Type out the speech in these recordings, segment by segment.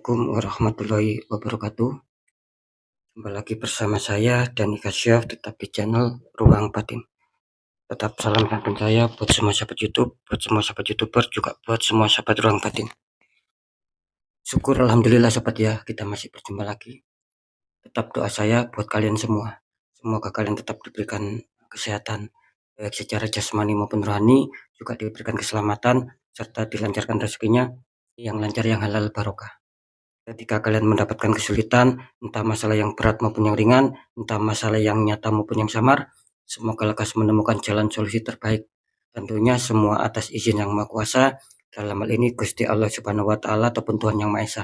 Assalamualaikum warahmatullahi wabarakatuh. Jumpa lagi bersama saya Dani Kasyaf, tetap di channel Ruang Batin. Tetap salam santun saya buat semua sahabat YouTube, buat semua sahabat YouTuber, juga buat semua sahabat Ruang Batin. Syukur alhamdulillah sahabat ya, kita masih berjumpa lagi. Tetap doa saya buat kalian semua. Semoga kalian tetap diberikan kesehatan, baik secara jasmani maupun rohani, juga diberikan keselamatan, serta dilancarkan rezekinya yang lancar, yang halal barokah. Ketika kalian mendapatkan kesulitan, entah masalah yang berat maupun yang ringan, entah masalah yang nyata maupun yang samar, semoga lekas menemukan jalan solusi terbaik. Tentunya semua atas izin yang Maha Kuasa, dalam hal ini Gusti Allah Subhanahu wa Ta'ala ataupun Tuhan Yang Maha Esa.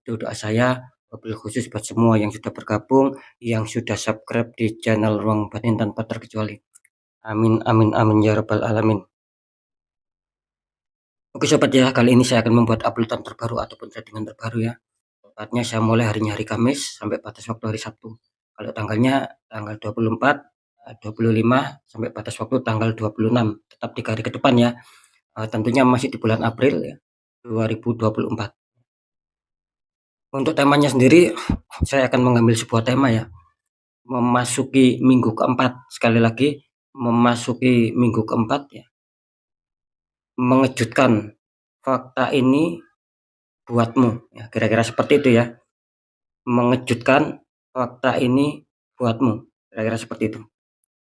Itu doa saya, wabil khusus buat semua yang sudah bergabung, yang sudah subscribe di channel Ruang Batin tanpa terkecuali. Amin, amin, amin ya rabbal alamin. Oke sobat ya, kali ini saya akan membuat uploadan terbaru ataupun settingan terbaru ya. Tepatnya saya mulai harinya hari Kamis sampai batas waktu hari Sabtu. Kalau tanggalnya tanggal 24, 25 sampai batas waktu tanggal 26. Tetap 3 hari ke depan ya. Tentunya masih di bulan April ya, 2024. Untuk temanya sendiri, saya akan mengambil sebuah tema ya. Memasuki minggu keempat, sekali lagi memasuki minggu keempat ya. Mengejutkan, fakta ini buatmu ya, kira-kira seperti itu ya. Mengejutkan, fakta ini buatmu, kira-kira seperti itu.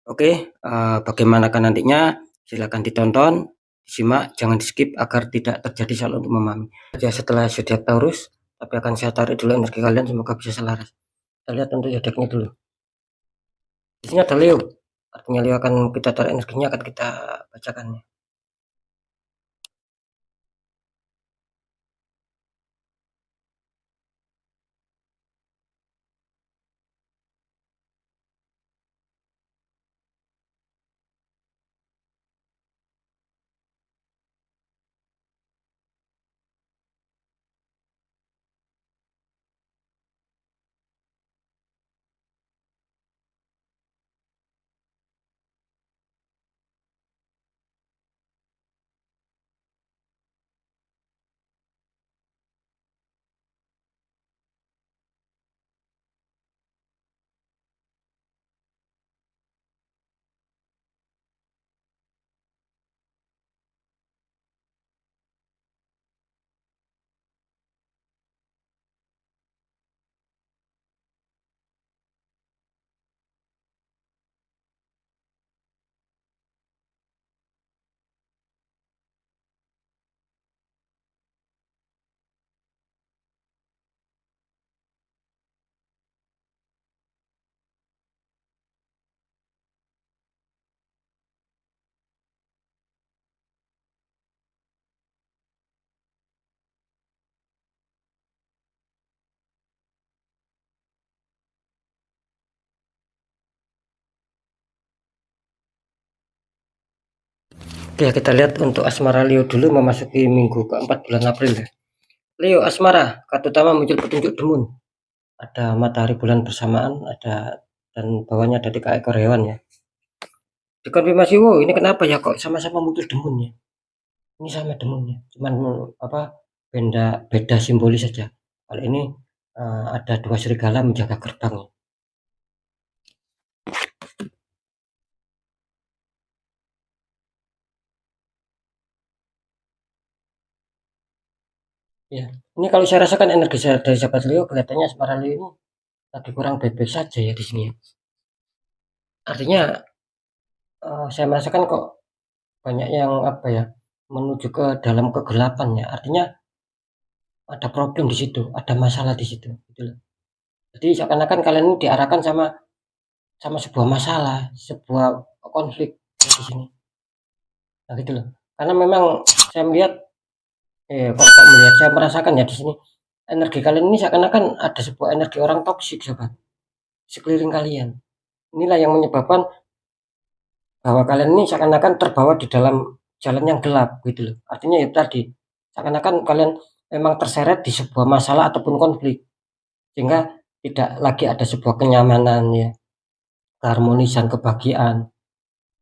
Oke, bagaimanakah nantinya, silakan ditonton, disimak, jangan di skip agar tidak terjadi salah untuk memahami. Setelah zodiak Taurus, tapi akan saya tarik dulu energi kalian, semoga bisa selaras. Kita lihat untuk zodiaknya dulu. Di sini ada Leo, artinya Leo akan kita tarik energinya, akan kita bacakan. Oke, kita lihat untuk asmara Leo dulu memasuki minggu keempat bulan April ya. Leo asmara, kartu utama muncul petunjuk demun. Ada matahari bulan bersamaan, ada dan bawahnya ada 3 ekor hewan ya. Dikonfirmasi, wow ini kenapa ya kok sama-sama muncul demun ya? Ini sama demunnya, cuman beda simbolis saja. Kalau ini ada 2 serigala menjaga gerbang. Ya, ini kalau saya rasakan energi dari sahabat Leo, kelihatannya asmara Leo ini lagi kurang baik-baik saja ya di sini. Artinya saya merasakan kok banyak yang menuju ke dalam kegelapan ya. Artinya ada problem di situ, ada masalah di situ, gitu loh. Jadi seakan-akan kalian ini diarahkan sama sebuah masalah, sebuah konflik di sini. Nah, gitu loh. Karena memang saya melihat saya merasakan ya di sini energi kalian ini seakan-akan ada sebuah energi orang toksik sobat sekeliling kalian. Inilah yang menyebabkan bahwa kalian ini seakan-akan terbawa di dalam jalan yang gelap gitu loh. Artinya ya tadi seakan-akan kalian memang terseret di sebuah masalah ataupun konflik sehingga tidak lagi ada sebuah kenyamanan ya, keharmonisan, kebahagiaan.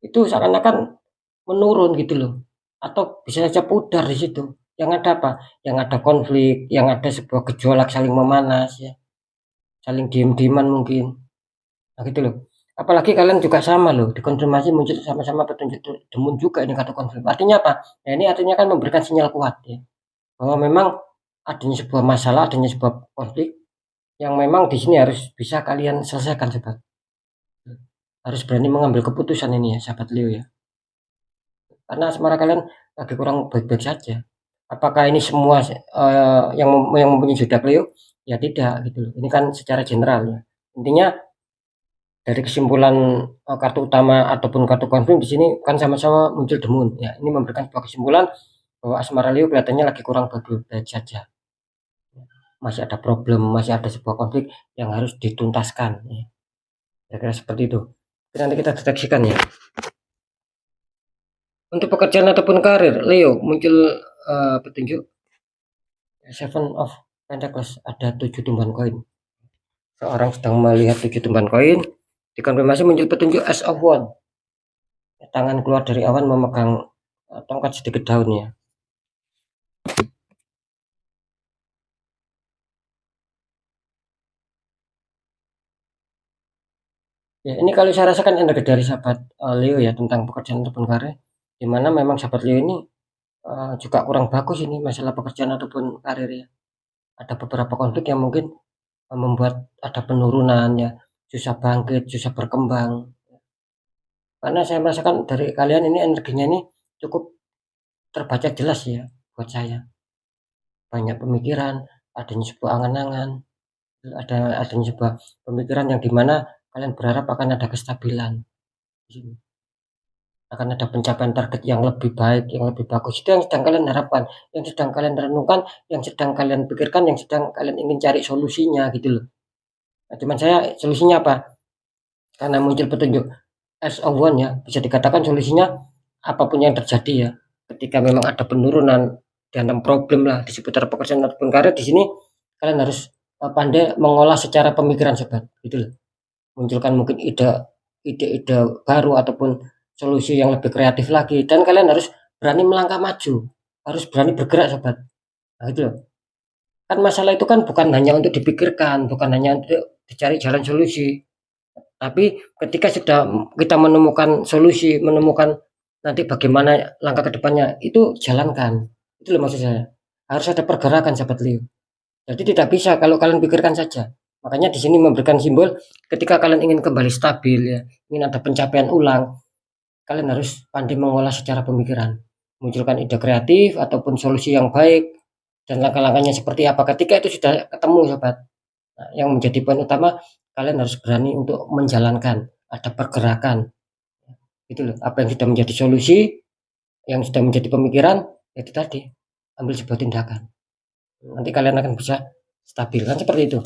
Itu seakan-akan menurun gitu loh. Atau bisa saja pudar di situ. Yang ada apa? Yang ada konflik, yang ada sebuah gejolak saling memanas ya, saling diem-dieman mungkin. Nah gitu loh. Apalagi kalian juga sama loh, dikonfirmasi muncul sama-sama petunjuk demun juga ini kata konflik. Artinya apa? Ya ini artinya kan memberikan sinyal kuat ya, bahwa memang adanya sebuah masalah, adanya sebuah konflik yang memang di sini harus bisa kalian selesaikan sobat. Harus berani mengambil keputusan ini ya sahabat Leo ya. Karena asmara kalian lagi kurang baik-baik saja. Apakah ini semua yang mempunyai zodiak Leo? Ya tidak gitu loh. Ini kan secara general ya. Intinya dari kesimpulan kartu utama ataupun kartu konflik di sini kan sama-sama muncul demun ya. Ini memberikan sebuah kesimpulan bahwa asmara Leo kelihatannya lagi kurang baik-baik saja. Masih ada problem, masih ada sebuah konflik yang harus dituntaskan ya. Kira-kira seperti itu. Nanti kita deteksikan ya. Untuk pekerjaan ataupun karir, Leo muncul petunjuk Seven of Pentacles, ada 7 tumpuan koin. Seorang sedang melihat 7 tumpuan koin, dikonfirmasi muncul petunjuk Ace of Wands. Tangan keluar dari awan memegang tongkat sedikit daun ya. Ya, ini kalau saya rasakan energi dari sahabat Leo ya tentang pekerjaan ataupun karir, dimana memang sahabat Leo ini juga kurang bagus ini masalah pekerjaan ataupun karir ya. Ada beberapa konflik yang mungkin membuat ada penurunan ya, susah bangkit, susah berkembang. Karena saya merasakan dari kalian ini energinya ini cukup terbaca jelas ya buat saya. Banyak pemikiran, adanya sebuah angan-angan, adanya sebuah pemikiran yang dimana kalian berharap akan ada kestabilan di sini. Akan ada pencapaian target yang lebih baik, yang lebih bagus. Itu yang sedang kalian harapkan, yang sedang kalian renungkan, yang sedang kalian pikirkan, yang sedang kalian ingin cari solusinya gitu loh. Nah, cuman saya solusinya apa? Karena muncul petunjuk as of one ya, bisa dikatakan solusinya apapun yang terjadi ya. Ketika memang ada penurunan dan problem lah di seputar pekerjaan ataupun karir di sini, kalian harus pandai mengolah secara pemikiran sobat, gitu loh. Munculkan mungkin ide-ide baru ataupun solusi yang lebih kreatif lagi dan kalian harus berani melangkah maju, harus berani bergerak sobat. Nah, gitu loh. Kan masalah itu kan bukan hanya untuk dipikirkan, bukan hanya untuk dicari jalan solusi. Tapi ketika sudah kita menemukan solusi, menemukan nanti bagaimana langkah ke depannya, itu jalankan. Itu loh maksud saya. Harus ada pergerakan sahabat Leo. Jadi tidak bisa kalau kalian pikirkan saja. Makanya di sini memberikan simbol ketika kalian ingin kembali stabil ya, ingin ada pencapaian ulang, kalian harus pandai mengolah secara pemikiran. Munculkan ide kreatif ataupun solusi yang baik dan langkah-langkahnya seperti apa. Ketika itu sudah ketemu sahabat. Nah, yang menjadi poin utama kalian harus berani untuk menjalankan, ada pergerakan. Itu loh, apa yang sudah menjadi solusi, yang sudah menjadi pemikiran, itu tadi ambil sebuah tindakan. Nanti kalian akan bisa stabil kan seperti itu.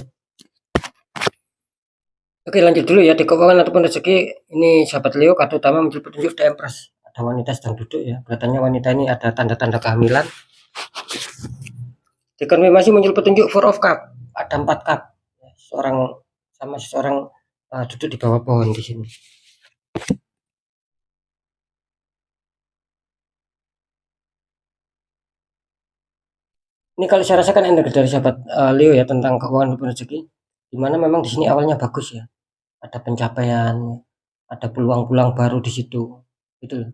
Oke, lanjut dulu ya di keuangan ataupun rezeki. Ini sahabat Leo, kartu utama muncul petunjuk The Empress. Ada wanita sedang duduk ya. Kelihatannya wanita ini ada tanda-tanda kehamilan. Dikonfirmasi muncul petunjuk Four of Cup. Ada 4 cup. Seseorang duduk di bawah pohon di sini. Ini kalau saya rasakan energi dari sahabat Leo ya tentang keuangan dan rezeki, dimana memang di sini awalnya bagus ya, ada pencapaian, ada peluang-peluang baru di situ, gitu loh.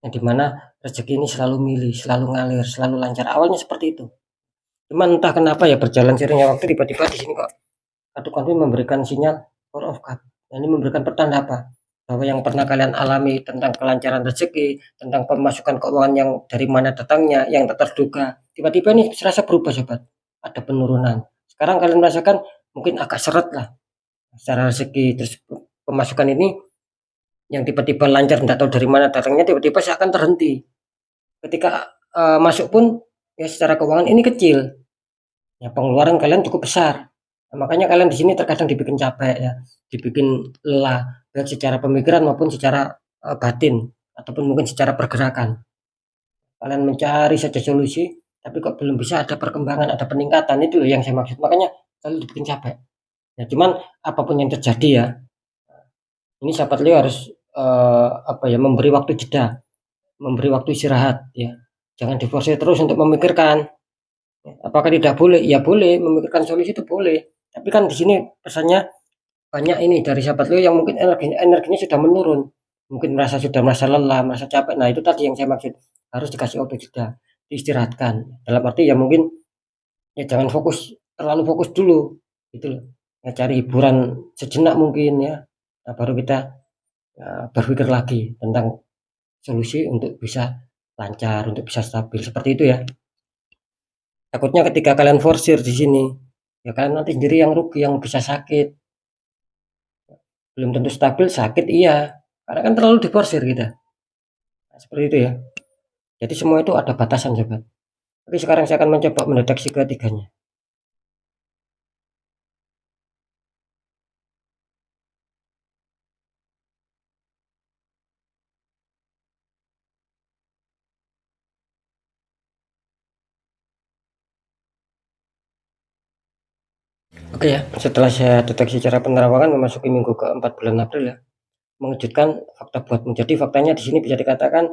Yang dimana rezeki ini selalu milih, selalu ngalir, selalu lancar. Awalnya seperti itu. Cuman entah kenapa ya berjalan seiringnya waktu tiba-tiba di sini kok kartu konflik memberikan sinyal Four of Cup. Ini memberikan pertanda apa? Bahwa yang pernah kalian alami tentang kelancaran rezeki, tentang pemasukan keuangan yang dari mana datangnya, yang tak terduga, tiba-tiba ini serasa berubah sobat. Ada penurunan. Sekarang kalian merasakan mungkin agak seret lah secara rezeki, terus pemasukan ini yang tiba-tiba lancar tidak tahu dari mana datangnya, tiba-tiba seakan terhenti. Ketika masuk pun ya secara keuangan ini kecil. Ya pengeluaran kalian cukup besar. Nah, makanya kalian di sini terkadang dibikin capek ya, dibikin lelah baik secara pemikiran maupun secara batin ataupun mungkin secara pergerakan. Kalian mencari saja solusi, tapi kok belum bisa ada perkembangan, ada peningkatan, itu loh yang saya maksud. Makanya kalian dibikin capek. Ya cuman apapun yang terjadi ya, ini sahabat Leo harus apa ya memberi waktu jeda, memberi waktu istirahat ya. Jangan diforsir terus untuk memikirkan. Apakah tidak boleh? Ya boleh, memikirkan solusi itu boleh. Tapi kan di sini pesannya banyak ini dari sahabat lu yang mungkin energinya sudah menurun. Mungkin sudah merasa lelah, merasa capek. Nah, itu tadi yang saya maksud. Harus dikasih waktu jeda, diistirahatkan. Dalam arti ya mungkin ya jangan terlalu fokus dulu gitu loh. Ya cari hiburan sejenak mungkin ya. Nah, baru kita berpikir lagi tentang solusi untuk bisa lancar, untuk bisa stabil seperti itu ya. Takutnya ketika kalian forsir di sini, ya kalian nanti sendiri yang rugi, yang bisa sakit. Belum tentu stabil, sakit iya. Karena kan terlalu diforsir kita. Nah, seperti itu ya. Jadi semua itu ada batasan sobat. Oke, sekarang saya akan mencoba mendeteksi ketiganya. Oke ya, setelah saya deteksi cara penerawangan memasuki minggu keempat bulan April ya, mengejutkan fakta buatmu. Jadi faktanya di sini bisa dikatakan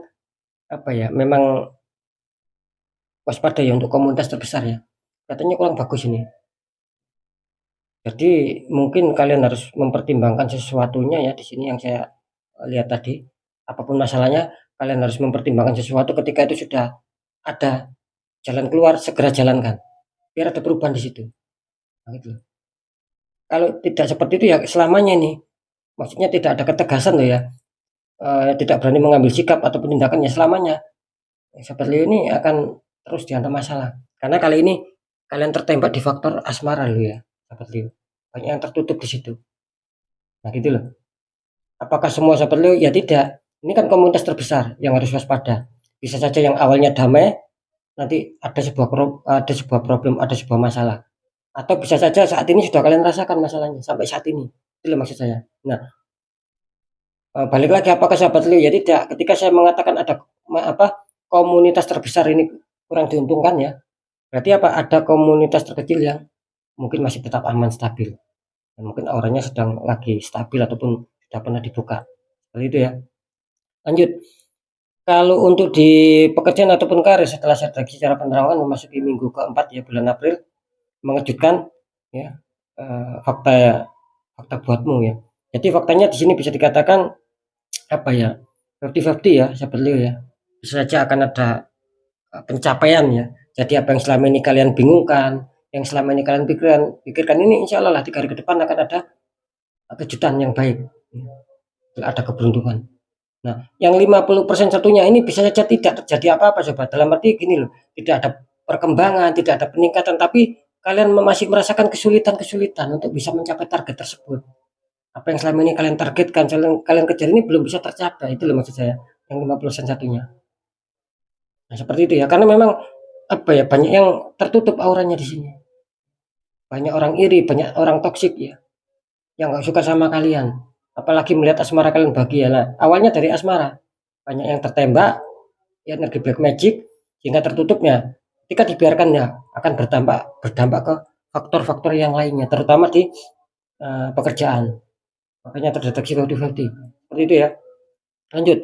apa ya? Memang waspada ya untuk komunitas terbesar ya. Katanya kurang bagus ini. Jadi mungkin kalian harus mempertimbangkan sesuatunya ya di sini yang saya lihat tadi. Apapun masalahnya, kalian harus mempertimbangkan sesuatu ketika itu sudah ada jalan keluar, segera jalankan. Biar ada perubahan di situ. Nah, gitu. Kalau tidak seperti itu ya selamanya nih. Maksudnya tidak ada ketegasan loh ya. Tidak berani mengambil sikap atau tindakan ya selamanya. Sahabat Leo ini akan terus dihantam masalah. Karena kali ini kalian tertembak di faktor asmara loh ya, sahabat Leo. Banyak yang tertutup di situ. Nah gitu loh. Apakah semua sahabat Leo? Ya tidak. Ini kan komunitas terbesar yang harus waspada. Bisa saja yang awalnya damai, nanti ada sebuah problem, ada sebuah masalah. Atau bisa saja saat ini sudah kalian rasakan masalahnya sampai saat ini. Itu loh maksud saya. Nah, balik lagi apakah sahabat Leo? Ya tidak. Ketika saya mengatakan ada apa komunitas terbesar ini kurang diuntungkan ya. Berarti apa? Ada komunitas terkecil yang mungkin masih tetap aman stabil. Dan mungkin auranya sedang lagi stabil ataupun sudah pernah dibuka. Seperti itu ya. Lanjut. Kalau untuk di pekerjaan ataupun karir setelah saya secara penerangan memasuki minggu keempat ya bulan April mengejutkan ya fakta fakta buatmu ya. Jadi faktanya di sini bisa dikatakan apa ya 50-50 ya sahabat Leo ya. Bisa saja akan ada pencapaian ya. Jadi apa yang selama ini kalian bingungkan, yang selama ini kalian pikirkan ini insya Allah lah 3 hari ke depan akan ada kejutan yang baik. Ada keberuntungan. Nah, yang 50% satunya ini bisa saja tidak terjadi apa-apa sobat. Dalam arti gini loh, tidak ada perkembangan, tidak ada peningkatan, tapi kalian masih merasakan kesulitan-kesulitan untuk bisa mencapai target tersebut. Apa yang selama ini kalian targetkan, kalian kejar ini belum bisa tercapai. Itu loh maksud saya, yang 50% satunya. Nah, seperti itu ya. Karena memang apa ya, banyak yang tertutup auranya di sini. Banyak orang iri, banyak orang toksik ya, yang nggak suka sama kalian. Apalagi melihat asmara kalian bahagia. Nah, awalnya dari asmara. Banyak yang tertembak, ya energi black magic, sehingga tertutupnya. Ketika dibiarkan ya, akan berdampak ke faktor-faktor yang lainnya, terutama di pekerjaan. Makanya terdeteksi 50-50. Seperti itu ya. Lanjut.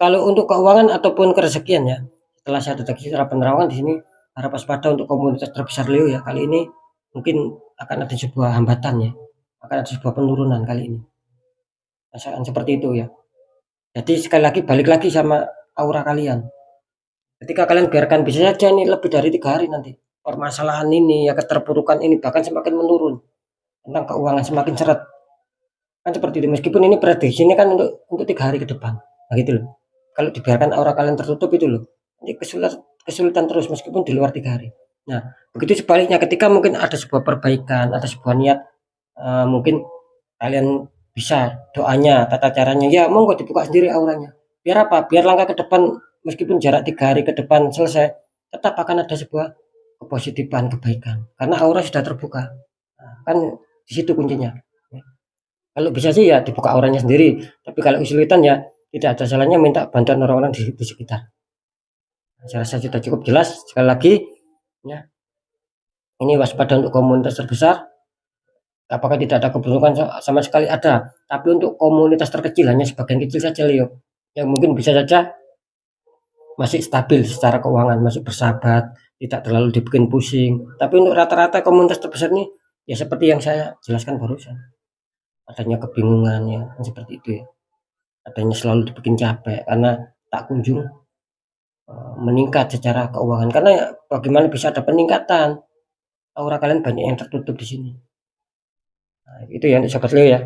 Kalau untuk keuangan ataupun kerezekian ya, setelah saya deteksi secara penerawangan di sini harap waspada untuk komunitas terbesar Leo ya. Kali ini mungkin akan ada sebuah hambatan ya, akan ada sebuah penurunan kali ini. Rasakan seperti itu ya. Jadi sekali lagi balik lagi sama aura kalian. Ketika kalian biarkan bisa saja ini lebih dari 3 hari nanti permasalahan ini ya keterpurukan ini bahkan semakin menurun tentang keuangan semakin seret kan seperti itu meskipun ini prediksi ini kan untuk 3 hari ke depan. Nah gitu loh. Kalau dibiarkan aura kalian tertutup itu loh, ini kesulitan terus meskipun di luar 3 hari. Nah, begitu sebaliknya ketika mungkin ada sebuah perbaikan, ada sebuah niat, mungkin kalian bisa doanya, tata caranya, ya monggo dibuka sendiri auranya. Biar apa? Biar langkah ke depan meskipun jarak 3 hari ke depan selesai, tetap akan ada sebuah kepositifan, kebaikan. Karena aura sudah terbuka. Nah, kan di situ kuncinya. Kalau bisa sih ya dibuka auranya sendiri, tapi kalau kesulitan ya tidak ada salahnya minta bantuan orang-orang di sekitar. Saya rasa sudah cukup jelas. Sekali lagi, ya, ini waspada untuk komunitas terbesar. Apakah tidak ada keberuntungan sama sekali ada, tapi untuk komunitas terkecil hanya sebagian kecil saja Leo. Yang mungkin bisa saja masih stabil secara keuangan, masih bersahabat, tidak terlalu dibikin pusing. Tapi untuk rata-rata komunitas terbesar nih, ya seperti yang saya jelaskan barusan, adanya kebingungannya, seperti itu ya. Adanya selalu dibikin capek karena tak kunjung meningkat secara keuangan. Karena ya, bagaimana bisa ada peningkatan? Aura kalian banyak yang tertutup di sini. Nah, itu ya untuk sobat Leo ya.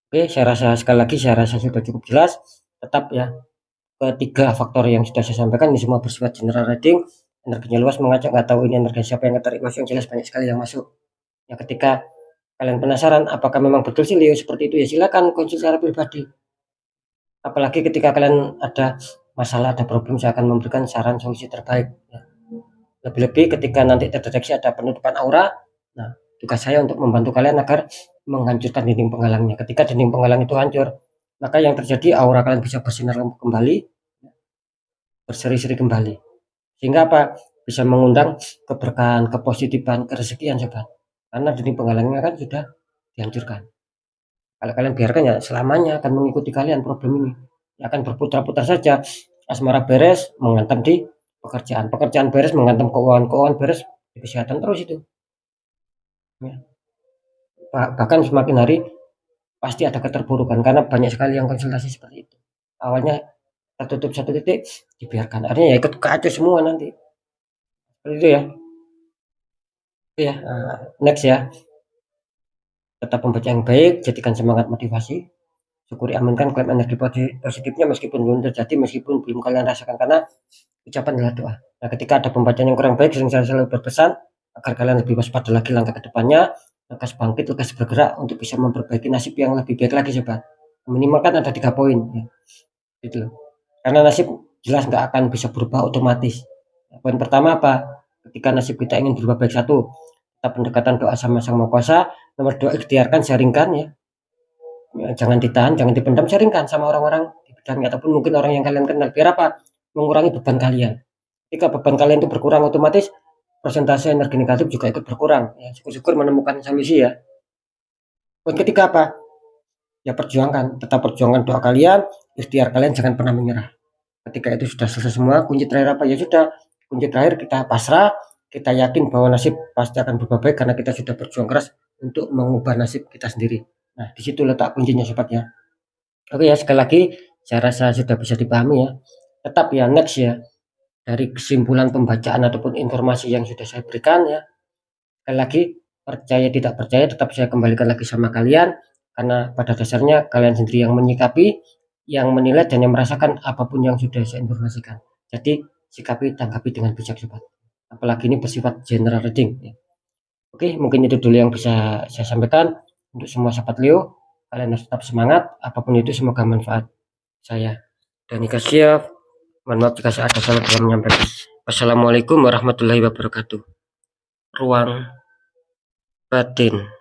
Oke, saya rasa sekali lagi saya rasa sudah cukup jelas. Tetap ya, ketiga faktor yang sudah saya sampaikan ini semua bersifat general reading. Energinya luas, mengajak, nggak tahu ini energi siapa yang tarik masuk, yang jelas banyak sekali yang masuk. Ya ketika kalian penasaran apakah memang betul sih Leo seperti itu, ya silakan konsul secara pribadi. Apalagi ketika kalian ada masalah, ada problem, saya akan memberikan saran solusi terbaik ya. Lebih-lebih ketika nanti terdeteksi ada penutupan aura, nah tugas saya untuk membantu kalian agar menghancurkan dinding penghalangnya. Ketika dinding penghalang itu hancur, maka yang terjadi aura kalian bisa bersinar kembali, berseri-seri kembali. Sehingga apa? Bisa mengundang keberkahan, kepositifan, kerezekian sobat. Karena dinding penghalangnya kan sudah dihancurkan. Kalau kalian biarkan ya selamanya akan mengikuti kalian problem ini. Ya akan berputar-putar saja. Asmara beres menghantam di pekerjaan, pekerjaan beres menghantam keuangan, keuangan beres di kesehatan, terus itu. Ya. Bahkan semakin hari pasti ada keterpurukan karena banyak sekali yang konsultasi seperti itu. Awalnya tertutup satu titik, dibiarkan. Artinya ya ikut kacau semua nanti. Seperti itu ya. Oke ya, next ya. Tetap membaca yang baik, jadikan semangat motivasi. Syukuri, aminkan, klaim energi positifnya meskipun belum terjadi, meskipun belum kalian rasakan, karena ucapan adalah doa. Nah, ketika ada pembacaan yang kurang baik, sering saya selalu berpesan agar kalian lebih waspada lagi langkah ke depannya, lekas bangkit, lekas bergerak untuk bisa memperbaiki nasib yang lebih baik lagi sobat. Minimal kan ada 3 poin ya. Gitu loh. Karena nasib jelas nggak akan bisa berubah otomatis. Poin pertama apa? Ketika nasib kita ingin berubah baik, satu, kita pendekatan doa sama Sang Maha Kuasa. Nomor 2, ikhtiarkan, sharingkan ya. Jangan ditahan, jangan dipendam, sharingkan sama orang-orang di bidangnya ataupun mungkin orang yang kalian kenal. Biar apa? Mengurangi beban kalian. Ketika beban kalian itu berkurang, otomatis persentase energi negatif juga ikut berkurang. Ya, syukur-syukur menemukan solusi ya. Poin ketiga apa? Ya perjuangkan, tetap perjuangkan doa kalian, ikhtiar kalian, jangan pernah menyerah. Ketika itu sudah selesai semua, kunci terakhir apa? Ya sudah, kunci terakhir kita pasrah, kita yakin bahwa nasib pasti akan berubah baik karena kita sudah berjuang keras untuk mengubah nasib kita sendiri. Nah, di situ letak kuncinya sobat ya. Oke ya, sekali lagi saya rasa sudah bisa dipahami ya. Tetap ya, next ya, dari kesimpulan pembacaan ataupun informasi yang sudah saya berikan ya. Sekali lagi, percaya tidak percaya tetap saya kembalikan lagi sama kalian, karena pada dasarnya kalian sendiri yang menyikapi, yang menilai, dan yang merasakan apapun yang sudah saya informasikan. Jadi sikapi, tanggapi dengan bijak sobat. Apalagi ini bersifat general reading ya. Oke, mungkin itu dulu yang bisa saya sampaikan untuk semua sahabat Leo. Kalian harus tetap semangat, apapun itu semoga manfaat. Saya Dani Kasyaf, mohon maaf jika saya ada salah dalam menyampaikan. Wassalamualaikum warahmatullahi wabarakatuh. Ruang batin.